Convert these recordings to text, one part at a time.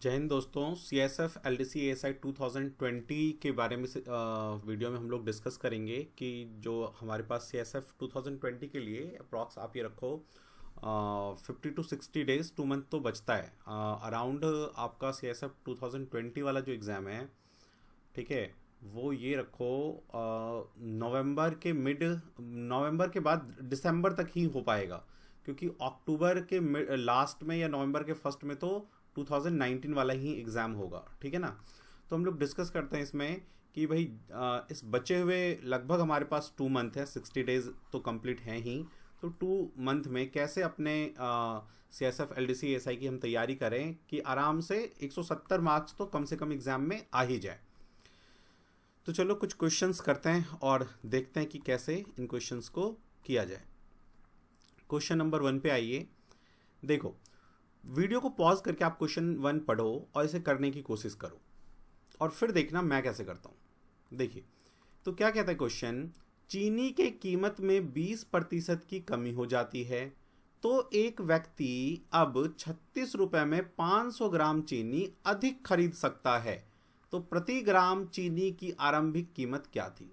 जय हिंद दोस्तों। C S F L D C A S I 2020 के बारे में वीडियो में हम लोग डिस्कस करेंगे कि जो हमारे पास सी एस एफ 2020 के लिए अप्रॉक्स आप ये रखो 50 to 60 डेज 2 मंथ तो बचता है अराउंड आपका सी एस एफ 2020 वाला जो एग्ज़ाम है, ठीक है, वो ये रखो नवंबर के बाद दिसंबर तक ही हो पाएगा, क्योंकि अक्टूबर के लास्ट में या नवंबर के फर्स्ट में तो 2019 वाला ही एग्ज़ाम होगा, ठीक है ना। तो हम लोग डिस्कस करते हैं इसमें कि भाई इस बचे हुए लगभग हमारे पास 2 मंथ है, 60 डेज तो कंप्लीट हैं ही। तो 2 मंथ में कैसे अपने C S F L D C A S I हम तैयारी करें कि आराम से 170 मार्क्स तो कम से कम एग्ज़ाम में आ ही जाए। तो चलो कुछ क्वेश्चंस करते हैं और देखते हैं कि कैसे इन क्वेश्चंस को किया जाए। क्वेश्चन नंबर 1 पे आइए। देखो, वीडियो को पॉज करके आप क्वेश्चन 1 पढ़ो और इसे करने की कोशिश करो और फिर देखना मैं कैसे करता हूँ। देखिए, तो क्या कहता है क्वेश्चन, चीनी के कीमत में 20% की कमी हो जाती है तो एक व्यक्ति अब 36 रुपये में 500 ग्राम चीनी अधिक खरीद सकता है, तो प्रति ग्राम चीनी की आरंभिक कीमत क्या थी?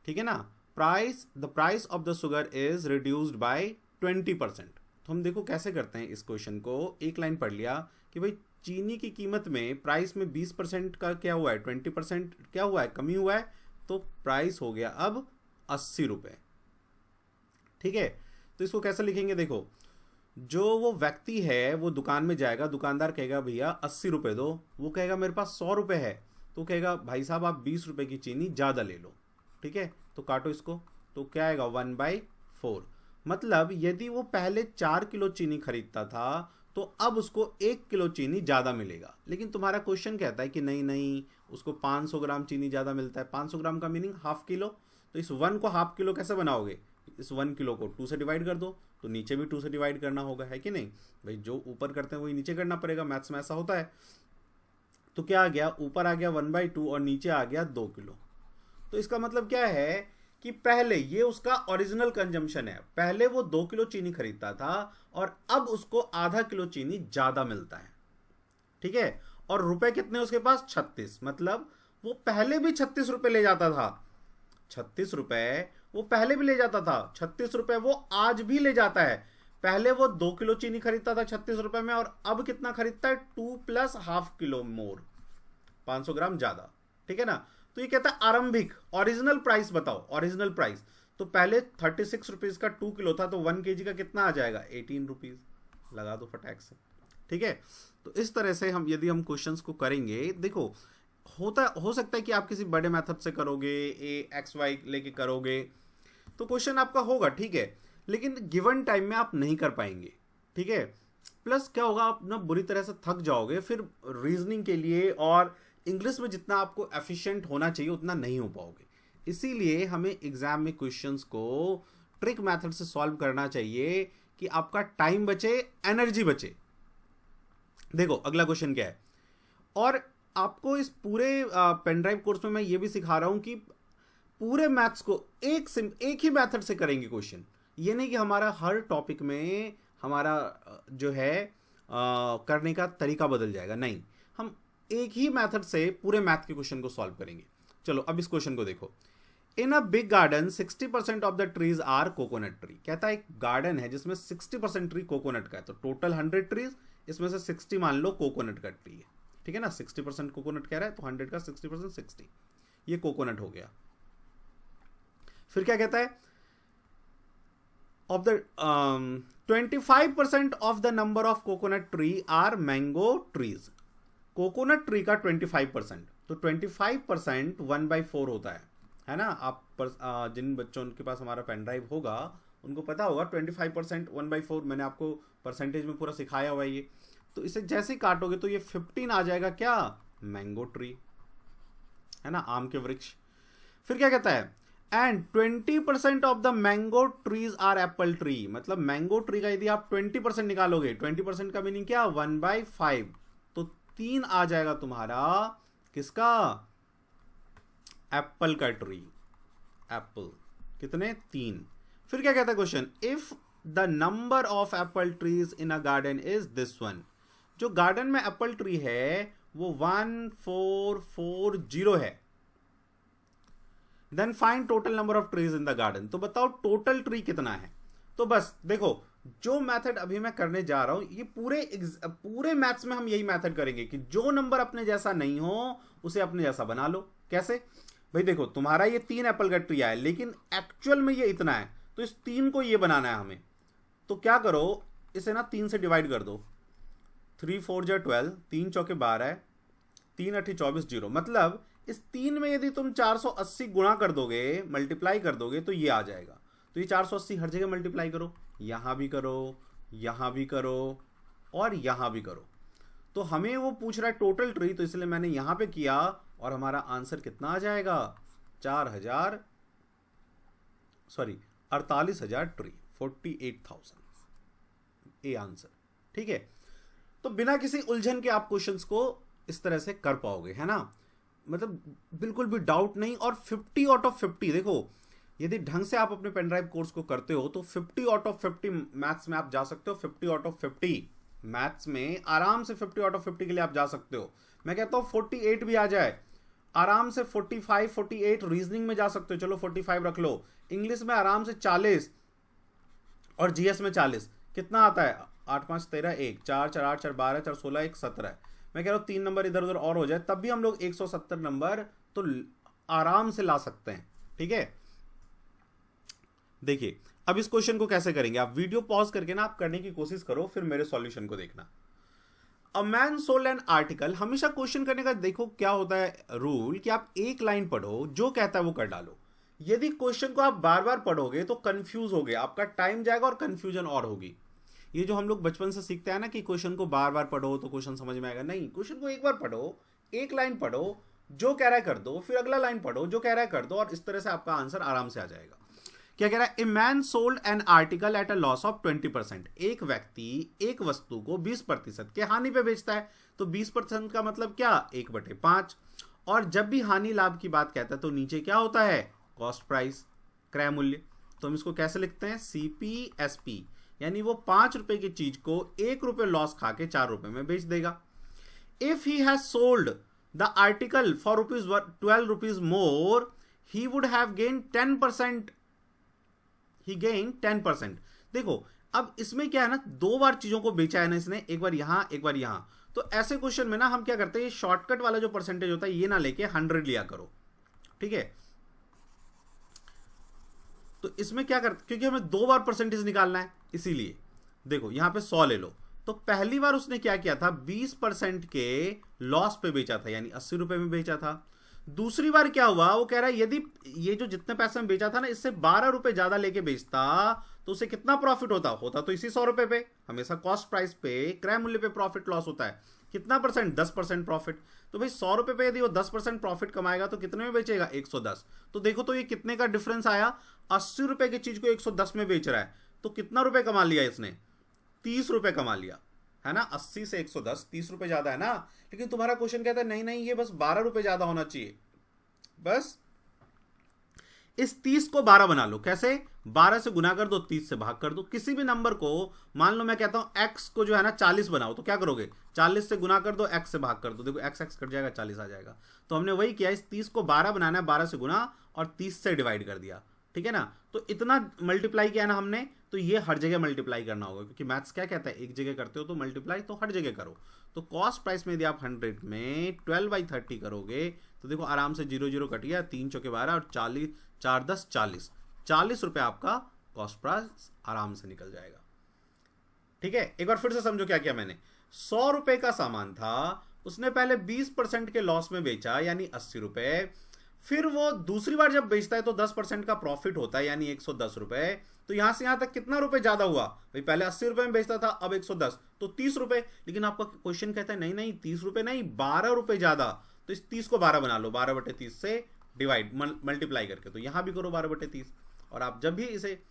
ठीक है ना। The price of the sugar is reduced by 20%। तो हम देखो कैसे करते हैं इस क्वेश्चन को। एक लाइन पढ़ लिया कि भाई चीनी की कीमत में प्राइस में 20% का क्या हुआ है, 20% क्या हुआ है, कमी हुआ है, तो प्राइस हो गया अब 80 रुपये। ठीक है, तो इसको कैसे लिखेंगे? देखो, जो वो व्यक्ति है वो दुकान में जाएगा, दुकानदार कहेगा भैया 80 रुपये दो, वो कहेगा मेरे पास 100 रुपये है, तो कहेगा भाई साहब आप 20 रुपये की चीनी ज़्यादा ले लो। ठीक है, तो काटो इसको, तो क्या आएगा 1/4। मतलब यदि वो पहले 4 किलो चीनी खरीदता था तो अब उसको 1 किलो चीनी ज़्यादा मिलेगा। लेकिन तुम्हारा क्वेश्चन कहता है कि नहीं नहीं, उसको 500 ग्राम चीनी ज़्यादा मिलता है। 500 ग्राम का मीनिंग हाफ किलो। तो इस 1 को हाफ किलो कैसे बनाओगे? इस 1 किलो को 2 से डिवाइड कर दो, तो नीचे भी 2 से डिवाइड करना होगा, है कि नहीं भाई? जो ऊपर करते हैं वही नीचे करना पड़ेगा, मैथ्स में ऐसा होता है। तो क्या आ गया, ऊपर आ गया 1/2 और नीचे आ गया 2 किलो। तो इसका मतलब क्या है कि पहले ये उसका ओरिजिनल कंजम्पशन है, पहले वो 2 किलो चीनी खरीदता था और अब उसको आधा किलो चीनी ज्यादा मिलता है। ठीक है, और रुपए कितने उसके पास? 36। मतलब वो पहले भी 36 रुपए ले जाता था। 36 रुपए वो पहले भी ले जाता था, 36 रुपए वो आज भी ले जाता है। पहले वो 2 किलो चीनी खरीदता था 36 रुपए में, और अब कितना खरीदता है? 2 प्लस हाफ किलो मोर, 500 ग्राम ज्यादा। ठीक है ना। तो ये कहता है आरंभिक, ओरिजिनल प्राइस बताओ, ओरिजिनल प्राइस। तो पहले 36 रुपीज का 2 किलो था, तो 1 kg का कितना आ जाएगा? 18 रुपीज। लगा दो फटाक से। ठीक है, तो इस तरह से हम यदि हम क्वेश्चंस को करेंगे, देखो हो सकता है कि आप किसी बड़े मेथड से करोगे, XY लेके करोगे तो क्वेश्चन आपका होगा, ठीक है, लेकिन गिवन टाइम में आप नहीं कर पाएंगे। ठीक है, प्लस क्या होगा, आप ना बुरी तरह से थक जाओगे फिर रीजनिंग के लिए, और इंग्लिश में जितना आपको एफिशिएंट होना चाहिए उतना नहीं हो पाओगे। इसीलिए हमें एग्जाम में क्वेश्चंस को ट्रिक मेथड से सॉल्व करना चाहिए कि आपका टाइम बचे, एनर्जी बचे। देखो अगला क्वेश्चन क्या है, और आपको इस पूरे पेन ड्राइव कोर्स में मैं ये भी सिखा रहा हूं कि पूरे मैथ्स को एक ही मेथड से करेंगे क्वेश्चन। ये नहीं कि हमारा हर टॉपिक में हमारा जो है करने का तरीका बदल जाएगा, नहीं, हम एक ही मेथड से पूरे मैथ के क्वेश्चन को सॉल्व करेंगे। चलो अब इस क्वेश्चन को देखो। In a big garden 60% of the trees are coconut tree. कहता है एक गार्डन है जिसमें 60% ट्री कोकोनट का है, तो टोटल 100 ट्रीज, इसमें से 60 मान लो कोकोनट का ट्री है। ठीक है ना, 60% कोकोनट कह रहा है, तो 100 का 60% 60, ये कोकोनट हो गया। फिर क्या कहता है, of the 25% of the number of coconut tree are mango trees. Coconut tree का 25%, तो 25% 1/4 होता है ना। आप जिन बच्चों के पास हमारा पेन ड्राइव होगा उनको पता होगा 25% 1/4, मैंने आपको परसेंटेज में पूरा सिखाया हुआ है ये। तो इसे जैसे ही काटोगे तो ये 15 आ जाएगा, क्या? मैंगो ट्री, है ना, आम के वृक्ष। फिर क्या कहता है, and 20% of the mango trees are apple tree. मतलब मैंगो ट्री का यदि आप 20% निकालोगे, 20% का मीनिंग क्या? 1/5, तो 3 आ जाएगा तुम्हारा किसका? एप्पल का ट्री। एप्पल कितने? 3। फिर क्या कहता है question, if the number of apple trees in a garden is this one. जो गार्डन में एप्पल ट्री है वो 1440 है। Then find total number of trees in the garden. तो बताओ टोटल ट्री कितना है। तो बस देखो, जो मेथड अभी मैं करने जा रहा हूं, ये पूरे मैथ्स में हम यही मेथड करेंगे कि जो नंबर अपने जैसा नहीं हो उसे अपने जैसा बना लो। कैसे भाई, देखो तुम्हारा ये 3 एप्पल का ट्री है, लेकिन एक्चुअल में ये इतना है, तो इस 3 को ये बनाना है हमें। तो क्या करो, इसे ना 3 से डिवाइड कर दो। 3 4 जा 12, 3 चौके 12, 3 8 24 0। मतलब इस 3 में यदि तुम 480 गुणा कर दोगे, मल्टीप्लाई कर दोगे, तो ये आ जाएगा। तो ये 480 हर जगह मल्टीप्लाई करो, यहां भी करो, यहां भी करो और यहां भी करो। तो हमें वो पूछ रहा है टोटल ट्री, तो इसलिए मैंने यहां पे किया और हमारा आंसर कितना आ जाएगा, 48,000 ट्री, 48,000 ए आंसर। ठीक है, तो बिना किसी उलझन के आप क्वेश्चंस को इस तरह से कर पाओगे, है ना। मतलब बिल्कुल भी डाउट नहीं। और 50 आउट ऑफ 50, देखो यदि ढंग से आप अपने पेन ड्राइव कोर्स को करते हो तो 50 आउट ऑफ 50 मैथ्स में आप जा सकते हो। 50 आउट ऑफ 50 मैथ्स में आराम से 50 आउट ऑफ 50 के लिए आप जा सकते हो। मैं कहता हूं 48 भी आ जाए आराम से। 45 48 रीजनिंग में जा सकते हो, चलो 45 रख लो। इंग्लिश में आराम से 40 और जीएस में 40। कितना आता है, 8 5 13 1, 4 4 8 4 12 4 16 1 17। मैं कह रहा हूं 3 नंबर इधर उधर और हो जाए तब भी हम लोग 170 नंबर तो आराम से ला सकते हैं। ठीक है, देखिए अब इस क्वेश्चन को कैसे करेंगे। आप वीडियो पॉज करके ना आप करने की कोशिश करो, फिर मेरे सॉल्यूशन को देखना। A man sold an article. हमेशा क्वेश्चन करने का देखो क्या होता है रूल, कि आप एक लाइन पढ़ो, जो कहता है वो कर डालो। यदि क्वेश्चन को आप बार बार पढ़ोगे तो कंफ्यूज होगे, आपका टाइम जाएगा और कंफ्यूजन और होगी। ये जो हम लोग बचपन से सीखते हैं ना कि क्वेश्चन को बार बार पढ़ो तो क्वेश्चन समझ में आएगा, नहीं, क्वेश्चन को एक बार पढ़ो, एक लाइन पढ़ो, जो कह रहा है कर दो, फिर अगला लाइन पढ़ो, जो कह रहा है कर दो, और इस तरह से आपका आंसर आराम से आ जाएगा। क्या कह रहा है, a man sold an article at a loss of 20%। एक व्यक्ति एक वस्तु को 20% के हानि पे बेचता है। तो 20% का मतलब क्या, 1/5। और जब भी हानि लाभ की बात कहता है तो नीचे क्या होता है, कॉस्ट प्राइस, क्रय मूल्य। तो हम इसको कैसे लिखते हैं, CPSP, यानी वो 5 रुपए की चीज को 1 रुपए लॉस खा के 4 रुपए में बेच देगा। If he has sold the article for ₹12 more, he would have gain 10%। He gain 10%। देखो अब इसमें क्या है ना, 2 बार चीजों को बेचा है ना इसने, एक बार यहां एक बार यहां। तो ऐसे क्वेश्चन में ना हम क्या करते हैं, शॉर्टकट वाला जो परसेंटेज होता है ये ना लेके 100 लिया करो। ठीक है, तो इसमें क्या करते, क्योंकि हमें 2 बार परसेंटेज निकालना है, इसीलिए देखो यहां पे 100 ले लो। तो पहली बार उसने क्या किया था, 20% के लॉस पे बेचा था, यानी 80 रुपए में बेचा था। दूसरी बार क्या हुआ, वो कह रहा है यदि ये जो जितने पैसे में बेचा था ना, इससे 12 रुपए ज्यादा लेके बेचता तो उसे कितना प्रॉफिट होता तो इसी 100 रुपए पे। हमेशा कॉस्ट प्राइस पे, क्रय मूल्य पे प्रॉफिट लॉस होता है। कितना परसेंट, 10% प्रॉफिट। तो भाई 100 रुपए पे यदि वो 10% प्रॉफिट कमाएगा तो कितने में बेचेगा, 110। तो देखो तो ये कितने का डिफरेंस आया, 80 रुपए की चीज को 110 में बेच रहा है, तो कितना रुपए कमा लिया इसने, 30 रुपए कमा लिया, है ना। 80 से 110, 30 रुपए ज्यादा है ना। लेकिन तुम्हारा क्वेश्चन कहता है नहीं नहीं, ये बस 12 रुपए ज्यादा होना चाहिए। बस इस 30 को 12 बना लो। कैसे, 12 से गुना कर दो, 30 से भाग कर दो। किसी भी नंबर को, मान लो मैं कहता हूं x को जो है ना 40 बनाओ, तो क्या करोगे, 40 से गुना कर दो, x से भाग कर दो। देखो x कट जाएगा, 40 आ जाएगा। तो हमने वही किया, इस 30 को 12 बनाना है, 12 से गुना और 30 से डिवाइड कर दिया। ठीक है ना, तो इतना मल्टीप्लाई किया ना हमने, तो ये हर जगह मल्टीप्लाई करना होगा, क्योंकि मैथ्स क्या कहता है, एक जगह करते हो तो मल्टीप्लाई तो हर जगह करो। तो कॉस्ट प्राइस में यदि आप 100 में 12/30 करोगे तो देखो आराम से 0 0 कट गया, 3 चौके 12 और 40 4 10 40, 40 रुपए आपका कॉस्ट प्राइस आराम से निकल जाएगा। ठीक है, एक बार फिर से समझो क्या किया मैंने। 100 रुपए का सामान था, उसने पहले 20% के लॉस में बेचा, यानी 80 रुपए। फिर वो दूसरी बार जब बेचता है तो 10% का प्रॉफिट होता है, यानी 110 रुपए। तो यहां से यहां तक कितना रुपए ज्यादा हुआ भाई, पहले 80 रुपए में बेचता था, अब 110, तो 30 रुपए। लेकिन आपका क्वेश्चन कहता है नहीं नहीं 30 रुपए नहीं, 12 रुपए ज्यादा। तो इस 30 को 12 बना लो, 12/30 से डिवाइड, मल्टीप्लाई करके। तो यहां भी करो 12/30, और आप जब भी इसे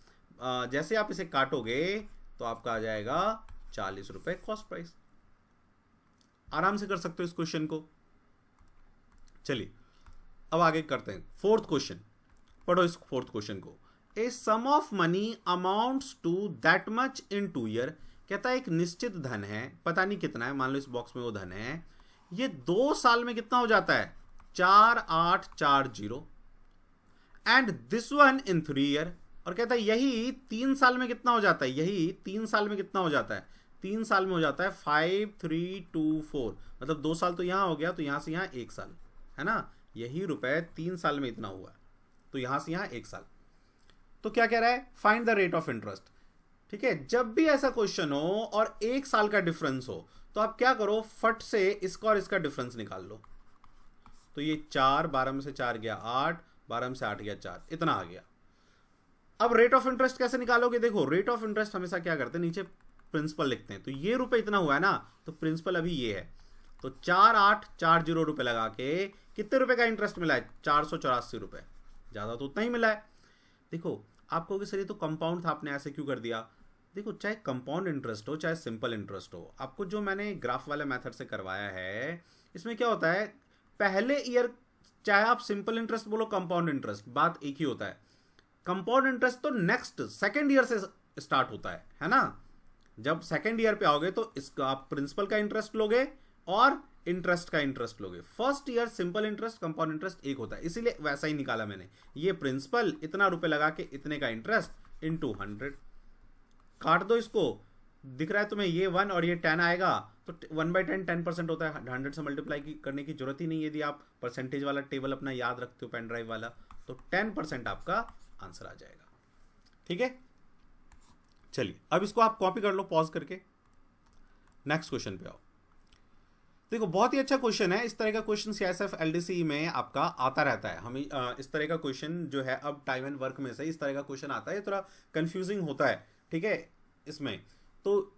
जैसे आप इसे काटोगे तो आपका आ जाएगा 40 रुपए कॉस्ट प्राइस। आराम से कर सकते हो इस क्वेश्चन को। चलिए अब आगे करते हैं 4th क्वेश्चन। पढ़ो इस 4th क्वेश्चन को। A sum of money amounts to that much in 2 year, कहता है एक निश्चित धन है, पता नहीं कितना है, मान लो इस बॉक्स में वो धन है, ये 2 साल में कितना हो जाता है 4840, and this one in 3 year. और कहता है यही 3 साल में कितना हो जाता है, यही 3 साल में कितना हो जाता है, 3 साल में हो जाता है 5324, मतलब 2 साल तो यहां हो गया, तो यहां से यहां 1 साल है ना, यही रुपए 3 साल में इतना हुआ, तो यहां से यहां 1 साल। तो क्या कह रहा है, find the rate of interest. ठीक है, जब भी ऐसा क्वेश्चन हो और 1 साल का डिफरेंस हो तो आप क्या करो, फट से इसका और इसका डिफरेंस निकाल लो। तो ये 4, 12 में से 4 गया 8, 12 में से 8 गया 4, इतना आ गया। अब रेट ऑफ इंटरेस्ट कैसे निकालोगे, देखो रेट ऑफ इंटरेस्ट हमेशा क्या करते हैं, नीचे प्रिंसिपल लिखते हैं, तो ये रुपए इतना हुआ है ना, तो प्रिंसिपल अभी ये है, तो 4840 रुपए लगा के कितने रुपए का इंटरेस्ट मिला है, 484 रुपए, ज्यादा तो उतना ही मिला है। देखो आप कहोगे सर ये तो कंपाउंड था, आपने ऐसे क्यों कर दिया। देखो चाहे कंपाउंड इंटरेस्ट हो चाहे सिंपल इंटरेस्ट हो, आपको जो मैंने ग्राफ वाले मेथड से करवाया है, इसमें क्या होता है, पहले ईयर चाहे आप सिंपल इंटरेस्ट बोलो कंपाउंड इंटरेस्ट, बात एक ही होता है। कंपाउंड इंटरेस्ट तो नेक्स्ट सेकेंड ईयर से स्टार्ट होता है ना। जब सेकेंड ईयर पे आओगे तो इसका आप प्रिंसिपल का इंटरेस्ट लोगे और इंटरेस्ट का इंटरेस्ट लोगे। First year simple interest compound interest एक होता है, इसीलिए वैसा ही निकाला मैंने, ये प्रिंसिपल इतना रुपए लगा के इतने का इंटरेस्ट इनटू 100, काट दो इसको, दिख रहा है तुम्हें ये 1 और ये 10 आएगा, तो 1/10 10% होता है, 100 से मल्टीप्लाई करने की जरूरत ही नहीं, यदि आप परसेंटेज वाला टेबल अपना याद रखते हो पेन ड्राइव वाला, तो 10% आपका आंसर आ जाएगा। ठीक है, चलिए अब इसको आप कॉपी कर लो पॉज करके, नेक्स्ट क्वेश्चन पे आओ। देखो बहुत ही अच्छा क्वेश्चन है, इस तरह का क्वेश्चन सीआईएसएफ एलडीसी में आपका आता रहता है। हमें इस तरह का क्वेश्चन जो है अब टाइम एंड वर्क में से इस तरह का क्वेश्चन आता है, थोड़ा कंफ्यूजिंग होता है। ठीक है, इसमें तो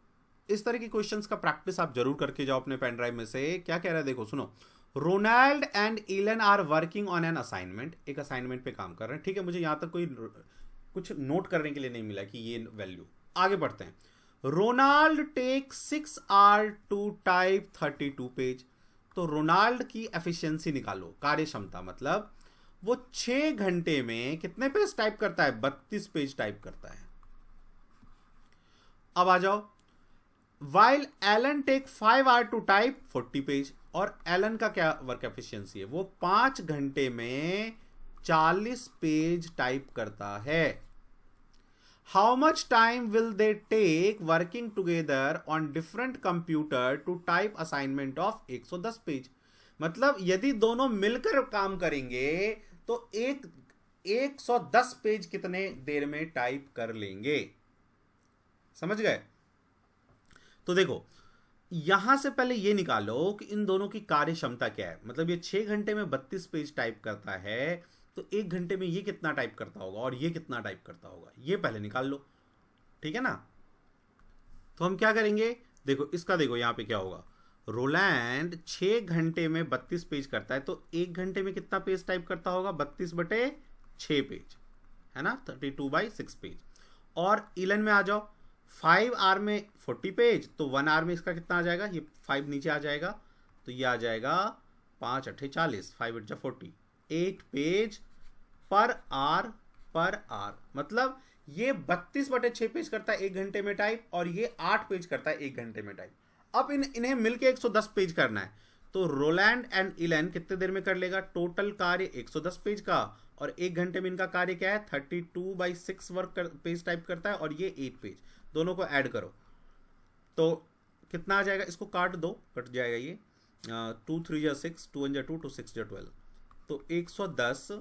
इस तरह के क्वेश्चंस का प्रैक्टिस आप जरूर करके जाओ अपने पेन ड्राइव में से। क्या कह रहा है देखो सुनो, Ronald and Elon are working on an assignment, एक असाइनमेंट पे काम कर रहे हैं। ठीक है, मुझे यहां तक कोई कुछ नोट करने के लिए नहीं मिला कि ये वैल्यू। आगे बढ़ते हैं, Ronald take 6 hour to type 32 page. तो रोनाल्ड की एफिशिएंसी निकालो, कार्य क्षमता, मतलब वो 6 घंटे में कितने पेज टाइप करता है, 32 पेज टाइप करता है। अब आ जाओ, while Elon take 5 hour to type 40 page, और एलन का क्या वर्क एफिशिएंसी है, वो 5 घंटे में 40 पेज टाइप करता है। How much time will they take working together on different computer to type assignment of 110 page. मतलब यदि दोनों मिलकर काम करेंगे तो 110 पेज कितने देर में टाइप कर लेंगे, समझ गए। तो देखो यहां से पहले ये निकालो कि इन दोनों की कार्य क्षमता क्या है, मतलब ये 6 घंटे में 32 पेज टाइप करता है, तो 1 घंटे में ये कितना टाइप करता होगा और ये कितना टाइप करता होगा, ये पहले निकाल लो। ठीक है ना, तो हम क्या करेंगे, देखो इसका देखो यहां पे क्या होगा, रोलैंड 6 घंटे में 32 पेज करता है, तो 1 घंटे में कितना पेज टाइप करता होगा, 32/6 पेज, है ना, 32/6 पेज। और इलन में आ जाओ, 5 आवर में 40 पेज, तो 1 आवर में इसका कितना आ जाएगा, ये 5 नीचे आ जाएगा, तो ये आ जाएगा 5 8 40, 5 8 40, 8 पेज पर आवर, मतलब ये 32/6 पेज करता है 1 घंटे में टाइप, और ये 8 पेज करता है 1 घंटे में टाइप। अब इन्हें मिलके 110 पेज करना है, तो रोलैंड एंड इलन कितने देर में कर लेगा, टोटल कार्य 110 पेज का, और 1 घंटे में इनका कार्य क्या है, 32/6 पेज टाइप करता है, और ये 8 पेज, दोनों को ऐड करो तो कितना आ जाएगा, इसको काट दो, कट जाएगा ये, 2 3 जा 6, 2 1 जा 2, 2 6 जा 12, तो 110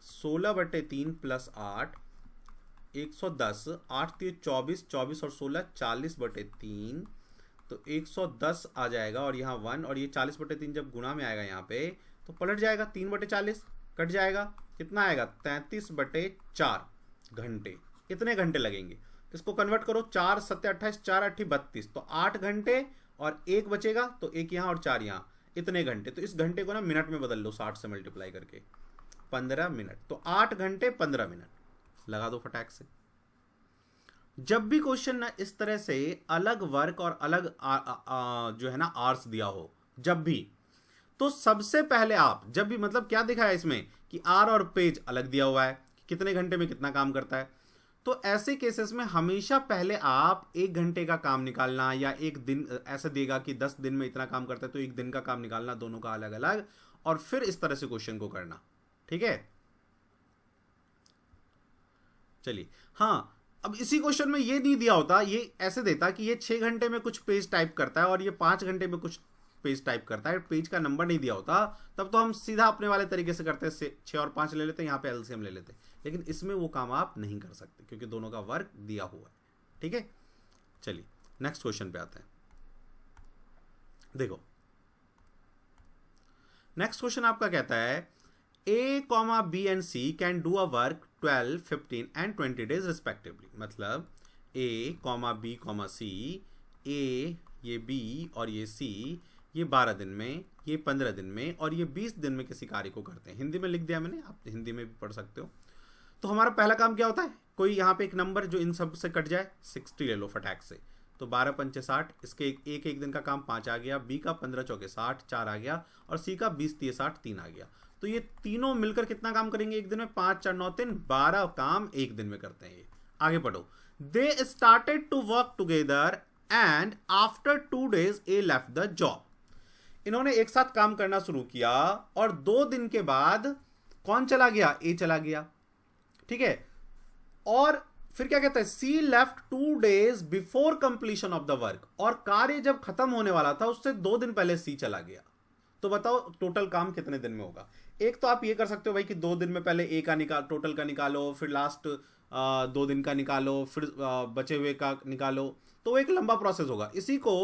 16/3 प्लस 8, 110, 8 3 24, 24 और 16 40/3, तो 110 आ जाएगा, और यहाँ 1, और ये 40/3 जब गुणा में आएगा यहाँ पे तो पलट जाएगा, 3/40 कट जाएगा, कितना आएगा 33/4 घंटे, इतने घंटे लगेंगे। इसको कन्वर्ट करो, 4 7 28, 4 8 32, तो 8 घंटे, और 1 बचेगा तो 1 यहाँ और 4 यहाँ, इतने घंटे। तो इस घंटे को ना मिनट में बदल लो, 60 से मल्टीप्लाई करके, 15 मिनट, तो 8 घंटे 15 मिनट लगा दो फटाक से। जब भी क्वेश्चन ना इस तरह से अलग वर्क और अलग जो है ना आर्स दिया हो, जब भी, तो सबसे पहले आप जब भी, मतलब क्या दिखा है इसमें कि आर और पेज अलग दिया हुआ है, कितने घंटे में कितना काम करता है, तो ऐसे केसेस में हमेशा पहले आप 1 घंटे का काम निकालना, या एक दिन ऐसे देगा कि 10 दिन में इतना काम करता है तो 1 दिन का काम निकालना, दोनों का अलग अलग, और फिर इस तरह से क्वेश्चन को करना। ठीक है, चलिए। हाँ, अब इसी क्वेश्चन में ये नहीं दिया होता, ये ऐसे देता कि ये 6 घंटे में कुछ पेज टाइप करता है और ये 5 घंटे में कुछ पेज टाइप करता है, पेज का नंबर नहीं दिया होता, तब तो हम सीधा अपने वाले तरीके से करते हैं, 6 और 5 ले लेते हैं, यहाँ पे एलसीएम ले लेते हैं। लेकिन इसमें वो काम आप नहीं कर सकते क्योंकि दोनों का वर्क दिया हुआ है। ठीक है, चलिए नेक्स्ट क्वेश्चन पे आते हैं। देखो नेक्स्ट क्वेश्चन आपका कहता है A, B and C can do a work 12, 15 and 20 days respectively। मतलब A, B, C, A ये B और ये C ये 12 दिन में, ये 15 दिन में और ये 20 दिन में किसी कार्य को करते हैं। हिंदी में लिख दिया मैंने, आप हिंदी में भी पढ़ सकते हो। तो हमारा पहला काम क्या होता है, कोई यहाँ पे एक नंबर जो इन सब से कट जाए, 60 ले लो फटाक से। तो 12 पंचे 60, इसके एक दिन का काम 5 आ गया, B का 15 चौके 60 4 आ गया, और C का 20 3 60 3 आ गया। तो ये तीनों मिलकर कितना काम करेंगे एक दिन में, 5 4 9 3 12 काम एक दिन में करते हैं ये। आगे पढ़ो। They started to work together and after 2 days A left the job. इन्होंने एक साथ काम करना शुरू किया और 2 दिन के बाद कौन चला गया, ए चला गया। ठीक है, और फिर क्या कहता है, C left 2 days before completion of the work. और कार्य जब खत्म होने वाला था उससे 2 दिन पहले सी चला गया। तो बताओ टोटल काम कितने दिन में होगा। एक तो आप ये कर सकते हो भाई कि 2 दिन में पहले ए का टोटल का निकालो, फिर लास्ट 2 दिन का निकालो, फिर बचे हुए का निकालो, तो एक लंबा प्रोसेस होगा। इसी को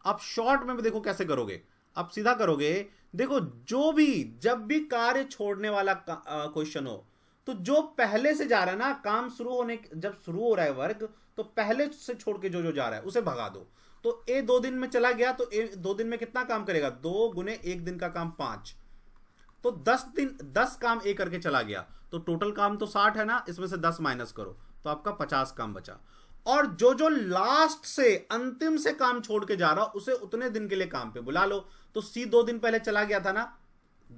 आप शॉर्ट में भी देखो कैसे करोगे, आप सीधा करोगे। देखो जब भी कार्य छोड़ने वाला क्वेश्चन हो, तो जो पहले से जा रहा है ना, काम जब शुरू हो रहा है वर्क, तो पहले से छोड़ के जो जा रहा है उसे भगा दो। तो ए 2 दिन में चला गया, तो ए 2 दिन में कितना काम करेगा, 2 गुने 1 दिन का काम 5, तो 10 काम ए करके चला गया। तो टोटल काम तो 60 है ना, इसमें से 10 माइनस करो तो आपका 50 काम बचा। और जो लास्ट से अंतिम से काम छोड़ के जा रहा उसे उतने दिन के लिए काम पे बुला लो। तो सी 2 दिन पहले चला गया था ना,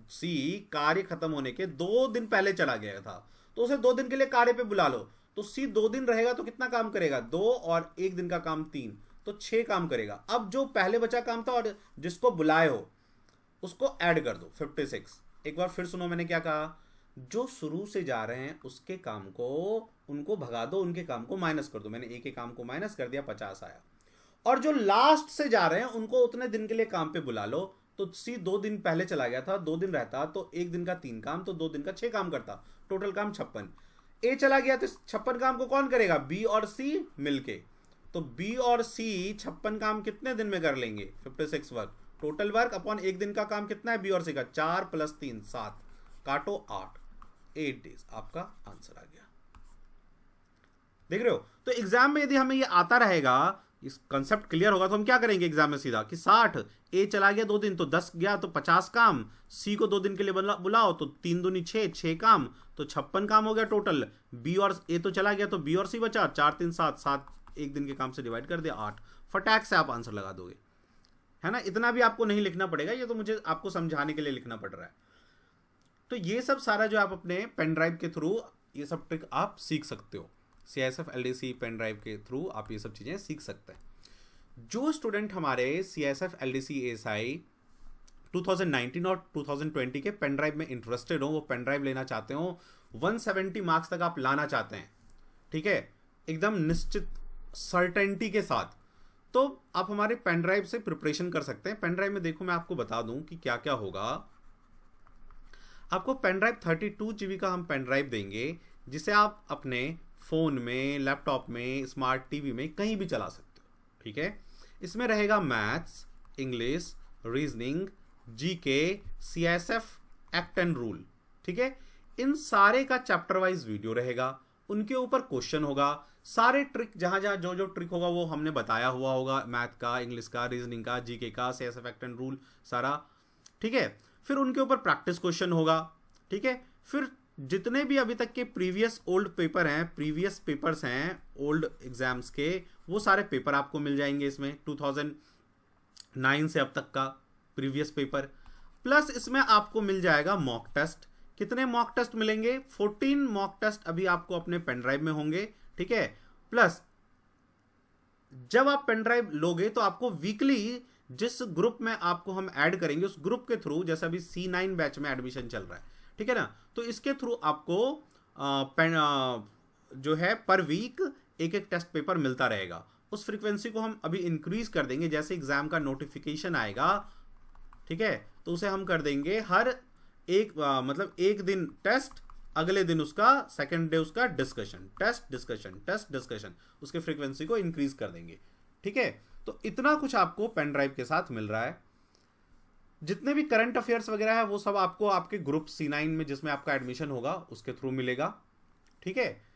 सी कार्य खत्म होने के 2 दिन पहले चला गया था, तो उसे 2 दिन के लिए कार्य पे बुला लो। तो सी 2 दिन रहेगा तो कितना काम करेगा, 2 और 1 दिन का काम 3, तो 6 काम करेगा। अब जो पहले बचा काम था और जिसको बुलाए हो उसको ऐड कर दो, 56। एक बार फिर सुनो मैंने क्या कहा, जो शुरू से जा रहे हैं उसके काम को उनको भगा दो, उनके काम को माइनस कर दो। मैंने एक के काम को माइनस कर दिया, 50 आया। और जो लास्ट से जा रहे हैं उनको उतने दिन के लिए काम पे बुला लो। तो सी 2 दिन पहले चला गया था, 2 दिन रहता तो 1 दिन का 3 काम, तो 2 दिन का 6 काम करता, टोटल काम 56। ए चला गया तो 56 काम को कौन करेगा, बी और सी मिलके। तो बी और सी 56 काम कितने दिन में कर लेंगे, 56 वर्क। टोटल वर्क अपॉन 1 दिन का काम कितना है बी और सी का, 4 + 3 7, काटो 8 डेज, आपका आंसर आ गया। देख रहे हो। तो एग्जाम में यदि हमें ये आता रहेगा, इस कंसेप्ट क्लियर होगा, तो हम क्या करेंगे एग्जाम में सीधा कि 60, ए चला गया 2 दिन तो 10 गया, तो 50 काम, सी को 2 दिन के लिए बुलाओ तो 3 दूनी 6 काम, तो 56 काम हो गया टोटल। बी और ए तो चला गया तो बी और सी बचा, 4 3 7 1 दिन के काम से डिवाइड कर दिया 8, फटाक से आप आंसर लगा दोगे, है ना। इतना भी आपको नहीं लिखना पड़ेगा, ये तो मुझे आपको समझाने के लिए लिखना पड़ रहा है। तो ये सब सारा जो आप अपने पेन ड्राइव के थ्रू ये सब ट्रिक आप सीख सकते हो। CISF LDC पेन ड्राइव के थ्रू आप ये सब चीज़ें सीख सकते हैं। जो स्टूडेंट हमारे CISF LDC ASI 2019 और 2020 के पेन ड्राइव में इंटरेस्टेड हो, वो पेन ड्राइव लेना चाहते हो, 170 मार्क्स तक आप लाना चाहते हैं, ठीक है, एकदम निश्चित सर्टेनिटी के साथ, तो आप हमारे पेन ड्राइव से प्रिपरेशन कर सकते हैं। पेन ड्राइव में देखो मैं आपको बता दूं कि क्या क्या होगा। आपको पेन ड्राइव 32 GB का हम पेन ड्राइव देंगे, जिसे आप अपने फ़ोन में, लैपटॉप में, स्मार्ट टीवी में कहीं भी चला सकते हो, ठीक है। इसमें रहेगा maths, English, reasoning, GK, CISF act and rule, ठीक है। इन सारे का चैप्टर वाइज वीडियो रहेगा, उनके ऊपर क्वेश्चन होगा, सारे ट्रिक जहाँ जहाँ जो ट्रिक होगा वो हमने बताया हुआ होगा, मैथ का, इंग्लिश का, रीजनिंग का, जीके का, CISF एक्ट एंड रूल सारा, ठीक है। फिर उनके ऊपर प्रैक्टिस क्वेश्चन होगा, ठीक है। फिर जितने भी अभी तक के प्रीवियस ओल्ड पेपर हैं, प्रीवियस पेपर्स हैं ओल्ड एग्जाम्स के, वो सारे पेपर आपको मिल जाएंगे इसमें, 2009 से अब तक का प्रीवियस पेपर, प्लस इसमें आपको मिल जाएगा मॉक टेस्ट। कितने मॉक टेस्ट मिलेंगे, 14 मॉक टेस्ट अभी आपको अपने पेन ड्राइव में होंगे, ठीक है। प्लस जब आप पेन ड्राइव लोगे तो आपको वीकली जिस ग्रुप में आपको हम ऐड करेंगे उस ग्रुप के थ्रू, जैसे अभी C9 बैच में एडमिशन चल रहा है, ठीक है ना, तो इसके थ्रू आपको जो है पर वीक एक एक टेस्ट पेपर मिलता रहेगा। उस फ्रीक्वेंसी को हम अभी इंक्रीज कर देंगे, जैसे एग्जाम का नोटिफिकेशन आएगा, ठीक है, तो उसे हम कर देंगे हर एक मतलब एक दिन टेस्ट, अगले दिन उसका सेकंड डे उसका discussion, test discussion, test discussion, उसके फ्रीक्वेंसी को इंक्रीज कर देंगे, ठीक है। तो इतना कुछ आपको पेन ड्राइव के साथ मिल रहा है। जितने भी करंट अफेयर्स वगैरह है वो सब आपको आपके ग्रुप C9 में जिसमें आपका एडमिशन होगा उसके थ्रू मिलेगा, ठीक है।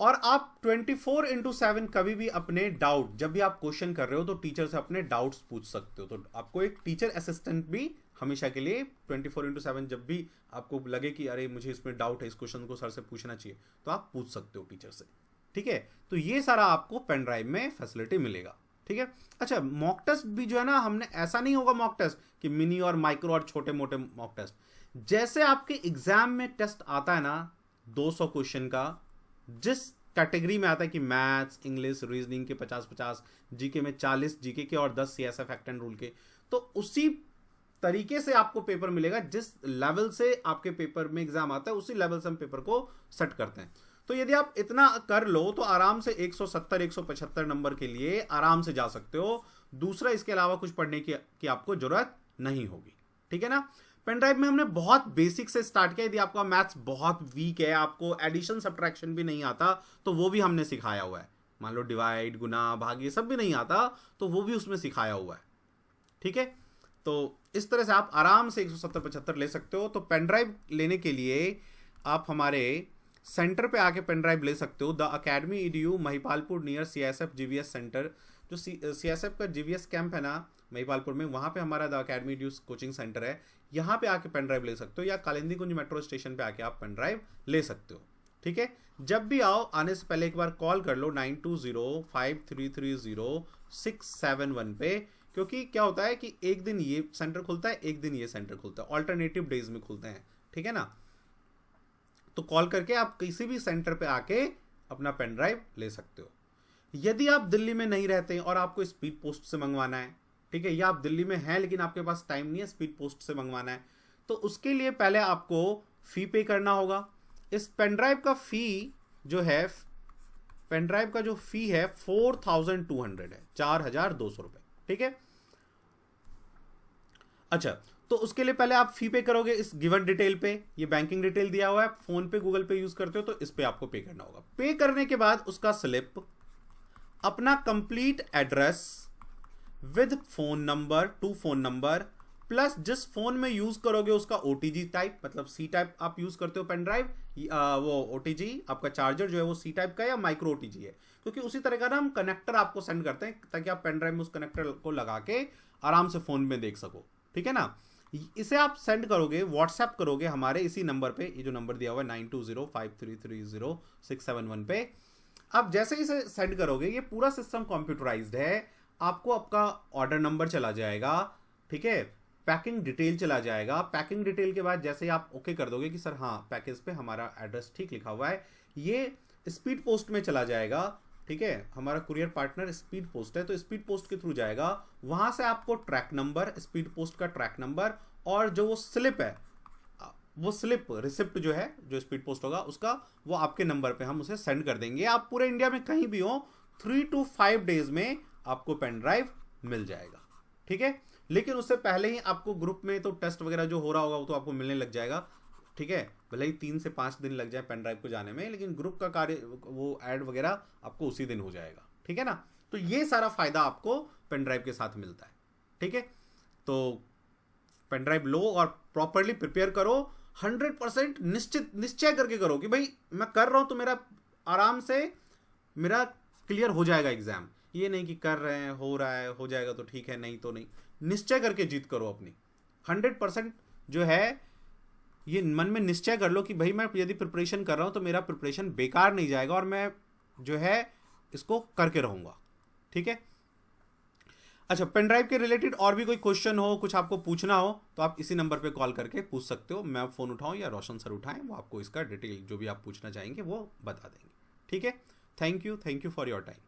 और आप 24/7 कभी भी अपने डाउट, जब भी आप क्वेश्चन कर रहे हो तो टीचर से अपने डाउट्स पूछ सकते हो। तो आपको एक टीचर असिस्टेंट भी हमेशा के लिए 24/7, जब भी आपको लगे कि अरे मुझे इसमें डाउट है, इस क्वेश्चन को सर से पूछना चाहिए, तो आप पूछ सकते हो टीचर से, ठीक है। तो ये सारा आपको पेन ड्राइव में फैसिलिटी मिलेगा, ठीक है। अच्छा, मॉक टेस्ट भी जो है ना, हमने ऐसा नहीं होगा मॉक टेस्ट कि मिनी और माइक्रो और छोटे मोटे मॉक टेस्ट, जैसे आपके एग्जाम में टेस्ट आता है ना 200 क्वेश्चन का, जिस कैटेगरी में आता है कि मैथ्स, इंग्लिश, रीजनिंग के 50-50, जीके में 40 जीके के और 10 CSF फैक्ट एंड रूल के, तो उसी तरीके से आपको पेपर मिलेगा। जिस लेवल से आपके पेपर में एग्जाम आता है उसी लेवल से हम पेपर को सेट करते हैं। तो यदि आप इतना कर लो तो आराम से 170-175 नंबर के लिए आराम से जा सकते हो। दूसरा, इसके अलावा कुछ पढ़ने की आपको जरूरत नहीं होगी, ठीक है ना। पेन ड्राइव में हमने बहुत बेसिक से स्टार्ट किया। यदि आपका मैथ्स बहुत वीक है, आपको एडिशन सब्ट्रैक्शन भी नहीं आता, तो वो भी हमने सिखाया हुआ है। मान लो डिवाइड, गुना, भाग, ये सब भी नहीं आता तो वो भी उसमें सिखाया हुआ है, ठीक है। तो इस तरह से आप आराम से 170-75 ले सकते हो। तो पेन ड्राइव लेने के लिए आप हमारे सेंटर पे आके पेन ड्राइव ले सकते हो। The academy EDU Mahipalpur near CSF GVS centre, जो CSF का GVS कैंप है ना महिपालपुर में, वहाँ पे हमारा the academy EDU coaching centre है। यहाँ पे आके पेन ड्राइव ले सकते हो, या कालिंदी कुंज मेट्रो स्टेशन पे आके आप पेन ड्राइव ले सकते हो, ठीक है। जब भी आओ, आने से पहले एक बार कॉल कर लो 9205330671 पे, क्योंकि क्या होता है कि एक दिन ये सेंटर खुलता है, एक दिन ये सेंटर खुलता है, ऑल्टरनेटिव डेज में खुलते हैं, ठीक है ना। तो कॉल करके आप किसी भी सेंटर पे आके अपना पेन ड्राइव ले सकते हो। यदि आप दिल्ली में नहीं रहते और आपको स्पीड पोस्ट से मंगवाना है, ठीक है, या आप दिल्ली में हैं लेकिन आपके पास टाइम नहीं है स्पीड पोस्ट से मंगवाना है, तो उसके लिए पहले आपको फी पे करना होगा। इस पेन ड्राइव का फी जो है, पेन ड्राइव का जो फी है 4200 है, 4200 रुपए, ठीक है। अच्छा, तो उसके लिए पहले आप फी पे करोगे इस गिवन डिटेल पे, ये बैंकिंग डिटेल दिया हुआ है, फोन पे गूगल पे यूज करते हो तो इस पे आपको पे करना होगा। पे करने के बाद उसका स्लिप, अपना complete address with phone number, 2 phone number, plus जिस फोन में यूज करोगे उसका OTG टाइप, मतलब C टाइप आप यूज करते हो पेन ड्राइव, वो OTG आपका चार्जर जो है वो C टाइप का या माइक्रो OTG है, क्योंकि उसी तरह का ना हम कनेक्टर आपको सेंड करते हैं ताकि आप पेन ड्राइव में उस कनेक्टर को लगा के आराम से फोन में देख सको, ठीक है ना। इसे आप सेंड करोगे, व्हाट्सएप करोगे हमारे इसी नंबर पे, ये जो नंबर दिया हुआ है 9205330671 पे। आप जैसे ही इसे सेंड करोगे, ये पूरा सिस्टम कंप्यूटराइज्ड है, आपको आपका ऑर्डर नंबर चला जाएगा, ठीक है, पैकिंग डिटेल चला जाएगा। पैकिंग डिटेल के बाद जैसे ही आप ओके कर दोगे कि सर हाँ पैकेज पे हमारा एड्रेस ठीक लिखा हुआ है, ये स्पीड पोस्ट में चला जाएगा, ठीक है। हमारा कुरियर पार्टनर स्पीड पोस्ट है, तो स्पीड पोस्ट के थ्रू जाएगा। वहां से आपको ट्रैक नंबर, स्पीड पोस्ट का ट्रैक नंबर, और जो वो स्लिप है, वो स्लिप रिसिप्ट जो है, जो स्पीड पोस्ट होगा उसका, वो आपके नंबर पे हम उसे सेंड कर देंगे। आप पूरे इंडिया में कहीं भी हो 3 to 5 डेज में आपको पेन ड्राइव मिल जाएगा, ठीक है। लेकिन उससे पहले ही आपको ग्रुप में तो टेस्ट वगैरह जो हो रहा होगा वो तो आपको मिलने लग जाएगा, ठीक है। भले ही 3 से 5 दिन लग जाए पेन ड्राइव को जाने में, लेकिन ग्रुप का कार्य, वो ऐड वगैरह आपको उसी दिन हो जाएगा, ठीक है ना। तो ये सारा फायदा आपको पेन ड्राइव के साथ मिलता है, ठीक है। तो पेन ड्राइव लो और प्रॉपरली प्रिपेयर करो, 100% निश्चय करके करो कि भाई मैं कर रहा हूं तो मेरा आराम से मेरा क्लियर हो जाएगा एग्जाम। ये नहीं कि कर रहे हैं, हो रहा है, हो जाएगा तो ठीक है, नहीं तो नहीं। निश्चय करके जीत करो अपनी, 100% जो है ये मन में निश्चय कर लो कि भाई मैं यदि प्रिपरेशन कर रहा हूं तो मेरा प्रिपरेशन बेकार नहीं जाएगा और मैं जो है इसको करके रहूंगा, ठीक है। अच्छा, पेन ड्राइव के रिलेटेड और भी कोई क्वेश्चन हो, कुछ आपको पूछना हो, तो आप इसी नंबर पे कॉल करके पूछ सकते हो। मैं फ़ोन उठाऊं या रोशन सर उठाएं, वो आपको इसका डिटेल जो भी आप पूछना चाहेंगे वो बता देंगे, ठीक है। Thank you for your time.